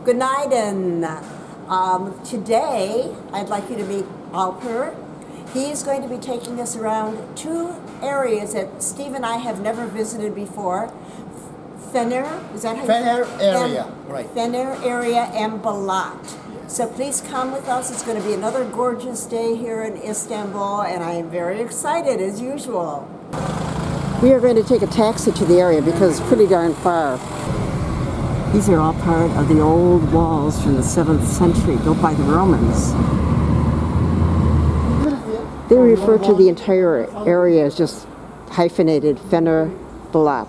Günaydın. Today, I'd like you to meet Alper. He's going to be taking us around two areas that Steve and I have never visited before. Fener, is that how you Fener area, right. Fener area and Balat. So please come with us. It's going to be another gorgeous day here in Istanbul, and I am very excited as usual. We are going to take a taxi to the area because it's pretty darn far. These are all part of the old walls from the 7th century built by the Romans. They refer to the entire area as just hyphenated Fener-Balat.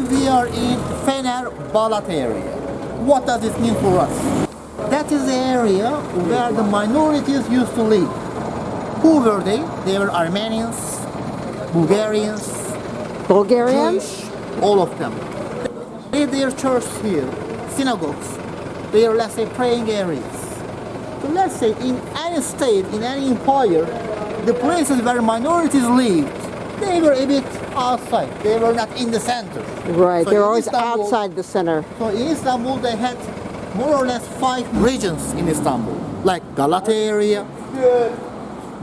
We are in Fener-Balat area. What does it mean for us? That is the area where the minorities used to live. Who were they? They were Armenians, Bulgarians, Jewish, all of them. They had their churches here, synagogues. They are, let's say, praying areas. So let's say in any state, in any empire, the places where minorities lived, they were a bit outside. They were not in the center. Right, So they're in always Istanbul- outside the center. So in Istanbul, they had more or less 5 regions in Istanbul, like Galata area,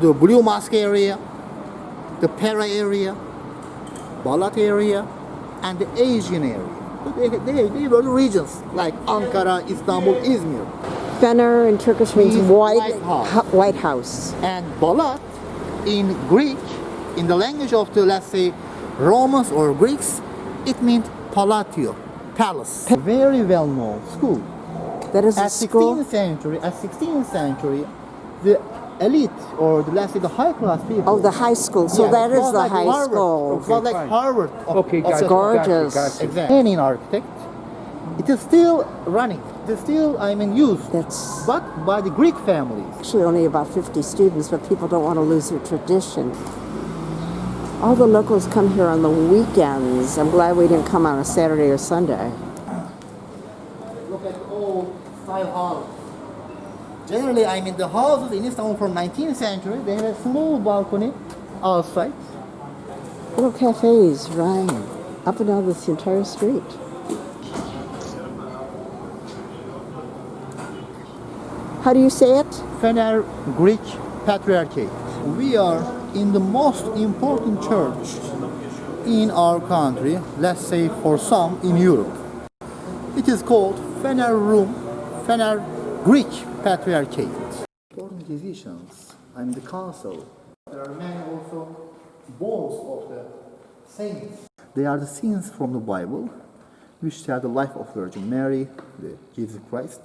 the Blue Mosque area, the Pera area, Balat area, and the Asian area. So they were regions like Ankara, Istanbul, Izmir. Fener in Turkish means Means white, White House. White House. And Balat, in Greek, in the language of the, let's say, Romans or Greeks, it means palatio, palace. Very well-known school. That is a At school. 16th century, the elite, or let's say the high-class people. Oh, the high school. So Yeah, that it is was the like high Harvard. school. It was like Harvard. It's gorgeous. Exactly. And in architect, it is still running. It is still, used. That's But by the Greek families. actually only about 50 students, but people don't want to lose their tradition. All the locals come here on the weekends. I'm glad we didn't come on a Saturday or Sunday. Look at old style houses. Generally, the houses in Istanbul from 19th century, they have a small balcony outside. Little cafes, right, up and down this entire street. How do you say it? Fener Greek Patriarchate. We are in the most important church in our country, let's say for some in Europe. It is called Fener Greek Patriarchate. Important decisions, the council. There are many also bones of the saints. They are the scenes from the Bible, which tell the life of Virgin Mary, the Jesus Christ.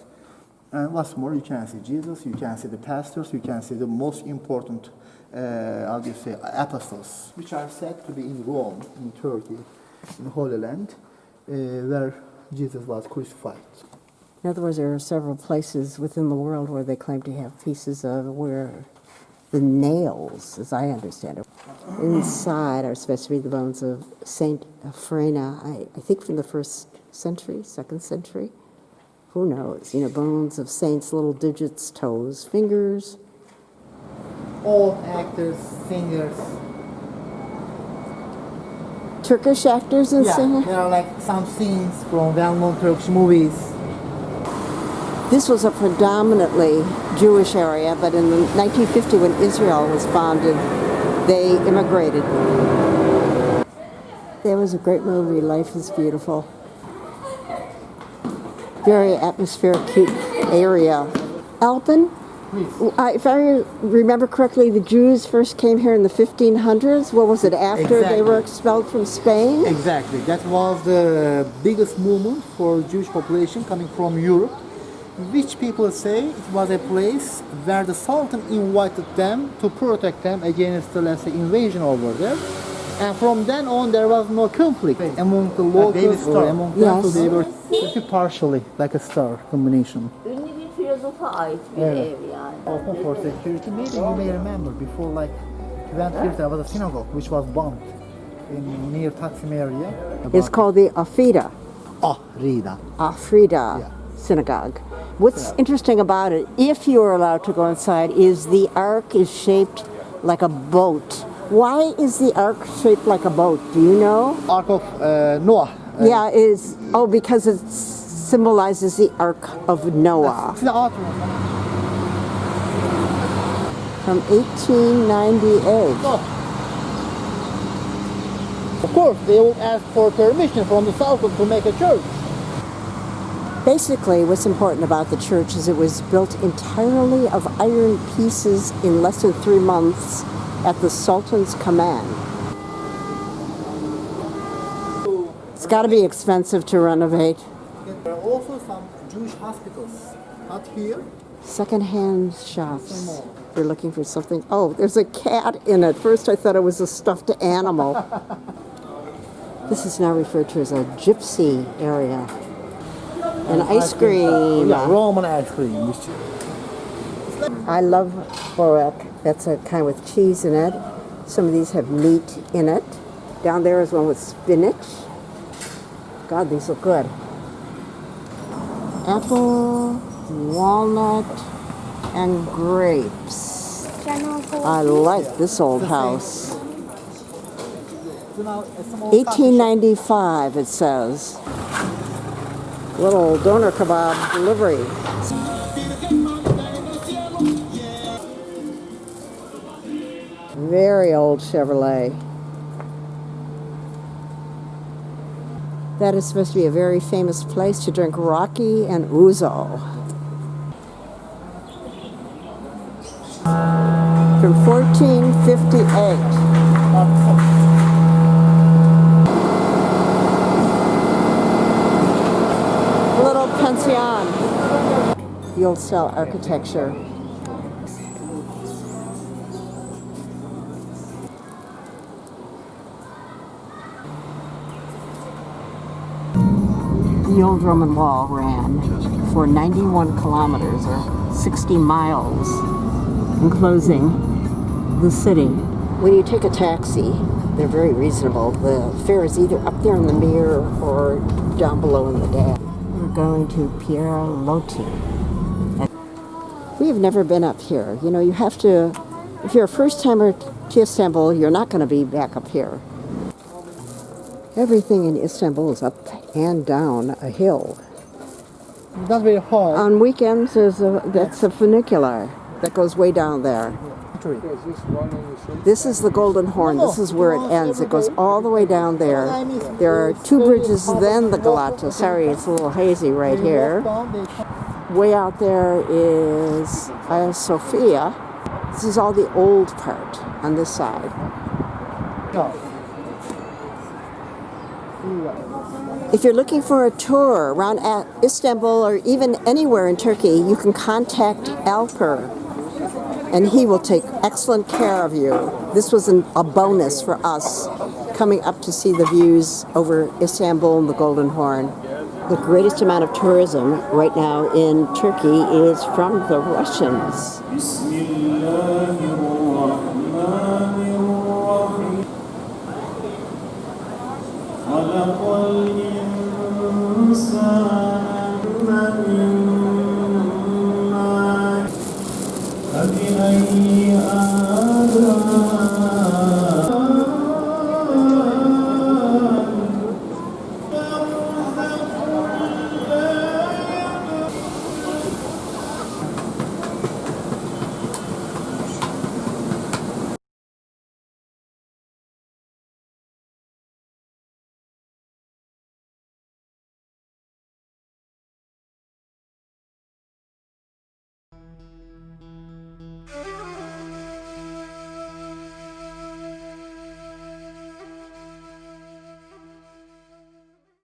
And what's more, you can see Jesus, you can see the pastors, you can see the most important, apostles, which are said to be in Rome, in Turkey, in the Holy Land, where Jesus was crucified. In other words, there are several places within the world where they claim to have pieces of where the nails, as I understand it, inside are supposed to be the bones of Saint Frena, I think from the 1st century, 2nd century. Who knows? Bones of saints, little digits, toes, fingers. All actors, singers. Turkish actors and singers? There are like some scenes from well-known Turkish movies. This was a predominantly Jewish area, but in 1950 when Israel was founded, they immigrated. There was a great movie, Life is Beautiful. Very atmospheric, cute area. Alpen? If I remember correctly, the Jews first came here in the 1500s. What was it, after they were expelled from Spain? Exactly. That was the biggest movement for Jewish population coming from Europe, which people say it was a place where the Sultan invited them to protect them against the, let's say, invasion over there. And from then on, there was no conflict among the locals or among them, so they were partially like a star combination. Ünlü bir filozofa ait bir ev yani. Open for security. Maybe you may remember before, like 20 years, there was a synagogue which was bombed in near Taksim area. It's called the Afrida Yeah. Synagogue. What's interesting about it, if you are allowed to go inside, is the ark is shaped like a boat. Why is the ark shaped like a boat? Do you know? Ark of Noah. Because it's symbolizes the Ark of Noah It's the autumn. from 1898. Of course, they will ask for permission from the Sultan to make a church. Basically, what's important about the church is it was built entirely of iron pieces in less than 3 months at the Sultan's command. It's got to be expensive to renovate. There are also some Jewish hospitals. Not here. Second-hand shops. They're looking for something. Oh, there's a cat in it. First, I thought it was a stuffed animal. This is now referred to as a gypsy area. And ice cream. Yeah, Roman ice cream. I love borek. That's a kind with cheese in it. Some of these have meat in it. Down there is one with spinach. God, these look good. Apple, walnut, and grapes. I like this old house. 1895, it says. Little doner kebab delivery. Very old Chevrolet. That is supposed to be a very famous place to drink raki and ouzo. From 1458. Little pension. The old style architecture. The old Roman wall ran for 91 kilometers or 60 miles, enclosing the city. When you take a taxi, they're very reasonable. The fare is either up there in the mirror or down below in the dash. We're going to PIERRELOTI. We have never been up here. You know, you have to, if you're a first timer to Istanbul, you're not going to be back up here. Everything in Istanbul is up and down a hill. Not very hard. On weekends, that's a funicular that goes way down there. This is the Golden Horn. This is where it ends. It goes all the way down there. There are 2 bridges, then the Galata. Sorry, it's a little hazy right here. Way out there is Hagia Sophia. This is all the old part on this side. If you're looking for a tour around Istanbul or even anywhere in Turkey, you can contact Alper, and he will take excellent care of you. This was a bonus for us coming up to see the views over Istanbul and the Golden Horn. The greatest amount of tourism right now in Turkey is from the Russians. خلق الإنسان